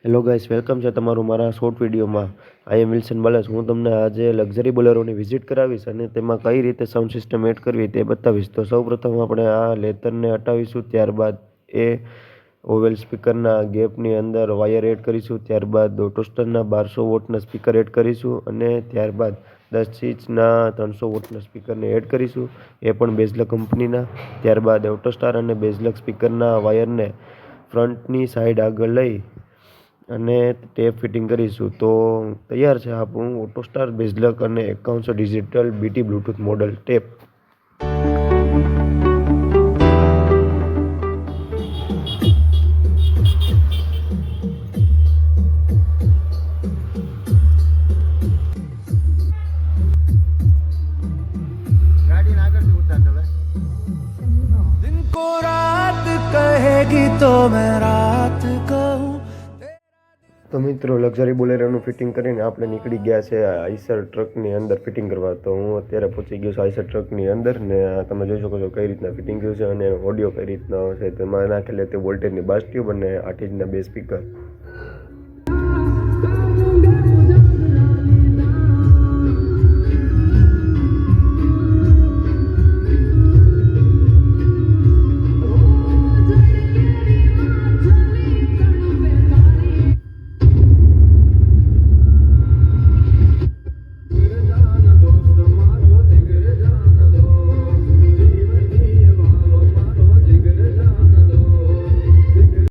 Hello guys, welcome છે તમારું મારા શોર્ટ વિડીયોમાં. આઈ એમ વિલ્સન બાલાસ. હું તમને આજે લક્ઝરી બોલેરોની વિઝિટ કરાવીશ અને તેમાં કઈ રીતે સાઉન્ડ સિસ્ટમ એડ કરવી તે બતાવીશ. તો સૌપ્રથમ આપણે આ લેતરને હટાવીશું, ત્યારબાદ એ ઓવેલ સ્પીકરના ગેપની અંદર વાયર એડ કરીશું, ત્યારબાદ ટોસ્ટરના 1200 વોટના સ્પીકર એડ કરીશું અને ત્યારબાદ 10 ઇંચના 300 વોટના સ્પીકરને એડ કરીશું, એ પણ બેઝલક કંપનીના. ત્યારબાદ ઓટોસ્ટાર અને બેઝલક સ્પીકરના વાયરને ફ્રન્ટની સાઈડ આગળ લઈ અને ટેપ ફિટિંગ કરીશું. તો તૈયાર છે આપણું ઓટોસ્ટાર બેઝલક અને 5100 digital BT Bluetooth model tape. गाड़ी ना कर उतार दे। दिन को रात कहेगी तो मैं रात कहूँ। તો મિત્રો, લક્ઝરી બોલેરોનું ફિટિંગ કરીને આપણે નીકળી ગયા છે આઈસર ટ્રકની અંદર ફિટિંગ કરવા. તો હું અત્યારે પહોંચી ગયો છું આઈસર ટ્રકની અંદર ને તમે જોઈ શકો છો કઈ રીતના ફિટિંગ થયું છે અને ઓડિયો કઈ રીતના છે. તેમાં નાખેલી તે વોલ્ટેજની બાસ ટ્યુબ અને 8 ઇંચના બે સ્પીકર.